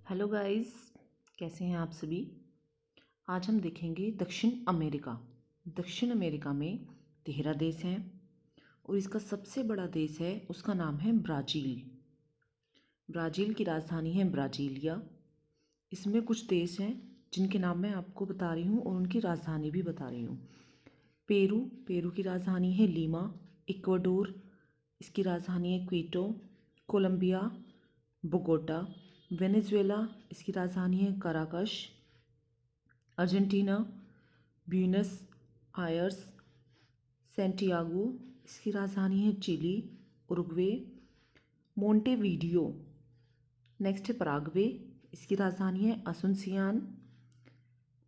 Hello guys, कैसे हैं आप सभी। आज हम देखेंगे दक्षिण अमेरिका। दक्षिण अमेरिका में 13 देश हैं और इसका सबसे बड़ा देश है, उसका नाम है ब्राज़ील। ब्राज़ील की राजधानी है ब्राज़ीलिया। इसमें कुछ देश हैं जिनके नाम मैं आपको बता रही हूँ और उनकी राजधानी भी बता रही हूँ। पेरू, पेरू की राजधानी है लीमा। इक्वाडोर, इसकी राजधानी है क्विटो। Colombia, Bogota. वेनेजुएला, इसकी राजधानी है Caracas. Argentina, Buenos Aires. Santiago, इसकी राजधानी है चिली। Uruguay, Montevideo. नेक्स्ट है पराग्वे, इसकी राजधानी है असुनसियान।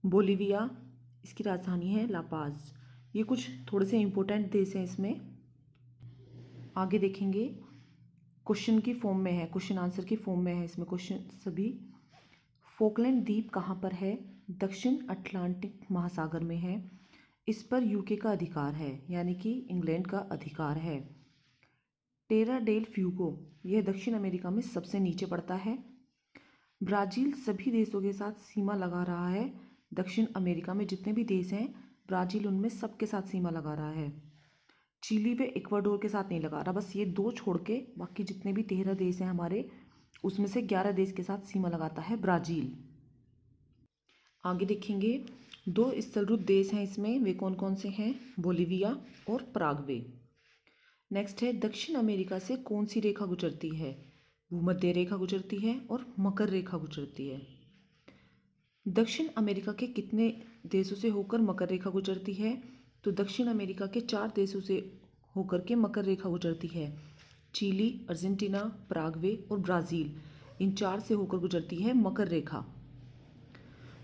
बोलिविया, इसकी राजधानी है लापाज। ये कुछ थोड़े से इम्पोर्टेंट देश हैं। इसमें आगे देखेंगे, क्वेश्चन की फॉर्म में है, क्वेश्चन आंसर की फॉर्म में है इसमें क्वेश्चन सभी। फोकलैंड द्वीप कहाँ पर है? दक्षिण अटलांटिक महासागर में है। इस पर यूके का अधिकार है, यानी कि इंग्लैंड का अधिकार है। टेरा डेल फ्यूगो, यह दक्षिण अमेरिका में सबसे नीचे पड़ता है। ब्राज़ील सभी देशों के साथ सीमा लगा रहा है। दक्षिण अमेरिका में जितने भी देश हैं, ब्राज़ील उनमें सबके साथ सीमा लगा रहा है। चिली व इक्वाडोर के साथ नहीं लगा रहा, बस ये दो छोड़ के बाकी जितने भी 13 देश हैं हमारे, उसमें से 11 देश के साथ सीमा लगाता है ब्राज़ील। आगे देखेंगे, 2 स्थलरूप देश हैं इसमें, वे कौन कौन से हैं? बोलिविया और पराग्वे। नेक्स्ट है, दक्षिण अमेरिका से कौन सी रेखा गुजरती है? भूमध्य रेखा गुजरती है और मकर रेखा गुजरती है। दक्षिण अमेरिका के कितने देशों से होकर मकर रेखा गुजरती है? तो दक्षिण अमेरिका के 4 देशों से होकर के मकर रेखा गुजरती है। चिली, अर्जेंटीना, पराग्वे और ब्राज़ील, इन 4 से होकर गुजरती है मकर रेखा।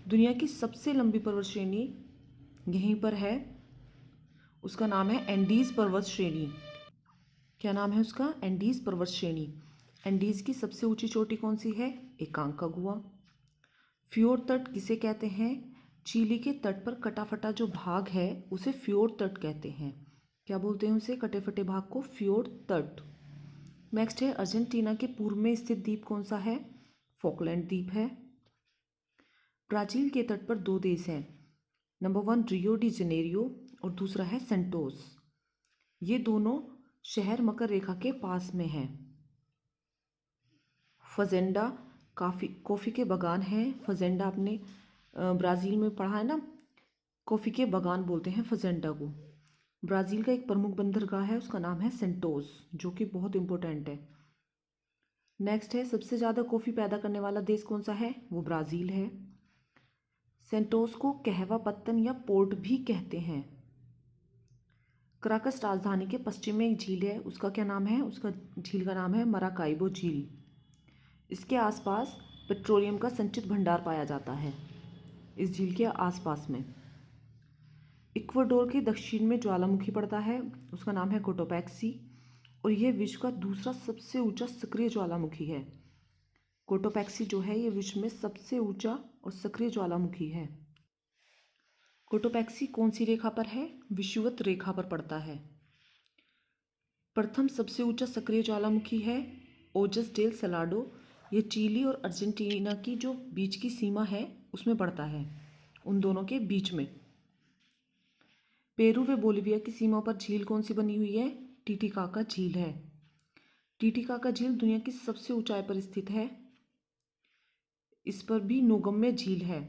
दुनिया की सबसे लंबी पर्वत श्रेणी यहीं पर है, उसका नाम है एंडीज़ पर्वत श्रेणी। क्या नाम है उसका? एंडीज़ पर्वत श्रेणी। एंडीज़ की सबसे ऊंची चोटी कौन सी है? एकांकागुआ। फ्योर्ड तट किसे कहते हैं? चिली के तट पर कटा फटा जो भाग है उसे फ्योर्ड तट कहते हैं। क्या बोलते हैं उसे? कटे फटे भाग को फ्योर्ड तट। नेक्स्ट है, अर्जेंटीना के पूर्व में स्थित द्वीप कौन सा है? फॉकलैंड द्वीप है। ब्राज़ील के तट पर 2 देश हैं, नंबर 1 रियो डी जनेरियो और दूसरा है सेंटोस। ये दोनों शहर मकर रेखा के पास में हैं। फजेंडा, कॉफ़ी के बागान हैं। फजेंडा आपने ब्राज़ील में पढ़ा है ना, कॉफ़ी के बागान बोलते हैं फजेंडा को। ब्राज़ील का एक प्रमुख बंदरगाह है, उसका नाम है सेंटोस, जो कि बहुत इम्पोर्टेंट है। नेक्स्ट है, सबसे ज़्यादा कॉफ़ी पैदा करने वाला देश कौन सा है? वो ब्राज़ील है। सेंटोस को कहवा पत्तन या पोर्ट भी कहते हैं। कराकस राजधानी के पश्चिम में एक झील है, उसका क्या नाम है? उसका झील का नाम है मराकाइबो झील। इसके आसपास पेट्रोलियम का संचित भंडार पाया जाता है, इस झील के आसपास में। इक्वाडोर के दक्षिण में ज्वालामुखी पड़ता है, उसका नाम है कोटोपैक्सी और यह विश्व का दूसरा सबसे ऊंचा सक्रिय ज्वालामुखी है। कोटोपैक्सी जो है ये विश्व में सबसे ऊंचा और सक्रिय ज्वालामुखी है। कोटोपैक्सी कौन सी रेखा पर है? विषुवत रेखा पर पड़ता है। प्रथम सबसे ऊंचा सक्रिय ज्वालामुखी है ओजस डेल सलाडो। ये चिली और अर्जेंटीना की जो बीच की सीमा है उसमें पड़ता है, उन दोनों के बीच में। पेरू व बोलिविया की सीमा पर झील कौन सी बनी हुई है? टीटीकाका झील है। टीटीकाका झील दुनिया की सबसे ऊंचाई पर स्थित है, इस पर भी नौगम्य झील है।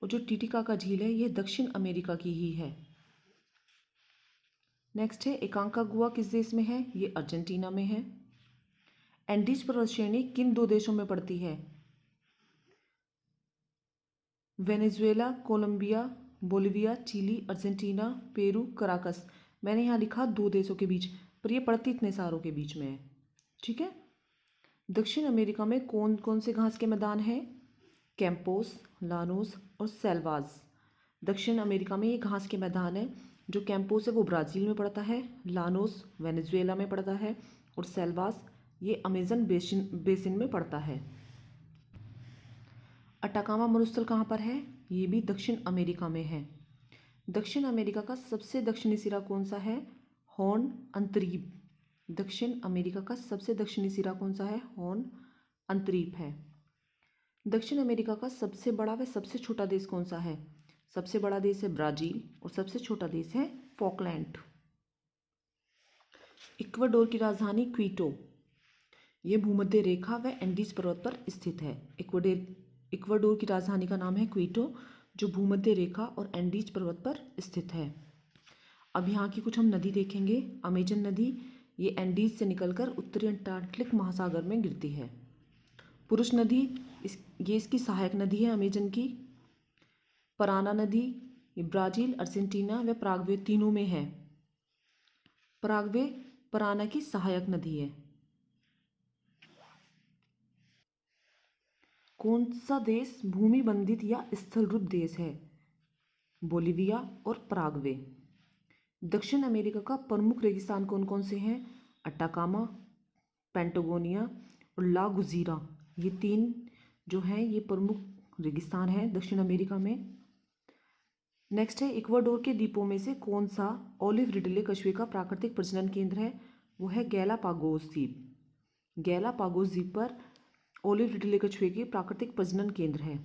और जो टीटीकाका झील है यह दक्षिण अमेरिका की ही है। नेक्स्ट है, एकांकागुआ किस देश में है? ये अर्जेंटीना में है। एंडीज पर्वत श्रेणी किन 2 देशों में पड़ती है? Venezuela, Colombia, Bolivia, Chile, Argentina, Peru, Caracas. मैंने यहाँ लिखा 2 देशों के बीच, पर ये पड़ती इतने सारों के बीच में है। ठीक है। दक्षिण अमेरिका में कौन कौन से घास के मैदान हैं? कैंपोस, लानोस और सेल्वाज। दक्षिण अमेरिका में ये घास के मैदान है। जो कैंपोस है वो ब्राज़ील में पड़ता है, लानोस वेनेजुएला में पड़ता है और सेल्वास ये अमेजन बेसिन में पड़ता है। अटाकामा मरुस्थल कहाँ पर है? ये भी दक्षिण अमेरिका में है। दक्षिण अमेरिका का सबसे दक्षिणी सिरा कौन सा है? हॉर्न अंतरीप। दक्षिण अमेरिका का सबसे दक्षिणी सिरा कौन सा है? हॉर्न अंतरीप है। दक्षिण अमेरिका का सबसे बड़ा व सबसे छोटा देश कौन सा है? सबसे बड़ा देश है ब्राज़ील और सबसे छोटा देश है फॉकलैंड। इक्वाडोर की राजधानी क्वीटो। ये भूमध्य रेखा व एंडीज पर्वत पर स्थित है। इक्वाडोर की राजधानी का नाम है क्वीटो, जो भूमध्य रेखा और एंडीज पर्वत पर स्थित है। अब यहाँ की कुछ हम नदी देखेंगे। अमेजन नदी, ये एंडीज से निकलकर उत्तरी अंटार्कटिक महासागर में गिरती है। पुरुष नदी, ये इसकी सहायक नदी है अमेजन की। पराना नदी, ये ब्राज़ील, अर्जेंटीना व पराग्वे तीनों में है। पराग्वे पराना की सहायक नदी है। कौन सा देश भूमि बंधित या स्थलरूप देश है? बोलिविया और पराग्वे। दक्षिण अमेरिका का प्रमुख रेगिस्तान कौन कौन से हैं? अटाकामा, पेंटागोनिया और ला गुजीरा। ये 3 जो हैं ये प्रमुख रेगिस्तान हैं दक्षिण अमेरिका में। नेक्स्ट है, इक्वाडोर के द्वीपों में से कौन सा ओलिव रिडले कछुए का प्राकृतिक प्रजनन केंद्र है? वो है गैलापागोस द्वीप। गैलापागोस द्वीप पर ओलिव रिडले कछुए के प्राकृतिक प्रजनन केंद्र है।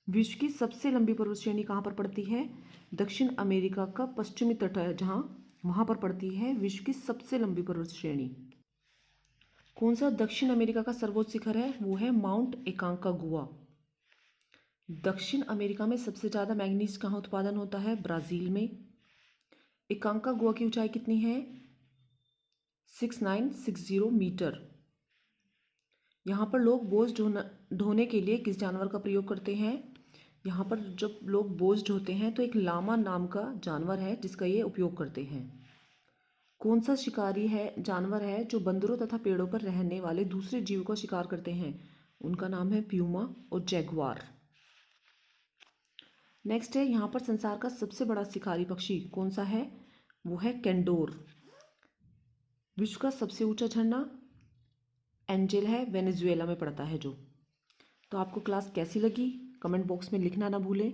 विश्व की सबसे लंबी पर्वत श्रेणी कहाँ पर पड़ती है? दक्षिण अमेरिका का पश्चिमी तट है जहाँ, वहाँ पर पड़ती है विश्व की सबसे लंबी पर्वत श्रेणी। कौन सा दक्षिण अमेरिका का सर्वोच्च शिखर है? वो है माउंट एकांकागुआ। दक्षिण अमेरिका में सबसे ज़्यादा मैंगनीज कहाँ उत्पादन होता है? ब्राज़ील में। एकांकागुआ की ऊंचाई कितनी है? 6960 मीटर। यहाँ पर लोग बोझ ढोने के लिए किस जानवर का प्रयोग करते हैं? यहाँ पर जब लोग बोझ ढोते हैं तो एक लामा नाम का जानवर है जिसका ये उपयोग करते हैं। कौन सा शिकारी है जानवर है जो बंदरों तथा पेड़ों पर रहने वाले दूसरे जीवों का शिकार करते हैं? उनका नाम है प्यूमा और जैगुआर। नेक्स्ट है, यहाँ पर संसार का सबसे बड़ा शिकारी पक्षी कौन सा है? वो है कैंडोर। विश्व का सबसे ऊंचा झरना एंजेल है, वेनेजुएला में पड़ता है जो। तो आपको क्लास कैसी लगी कमेंट बॉक्स में लिखना ना भूलें।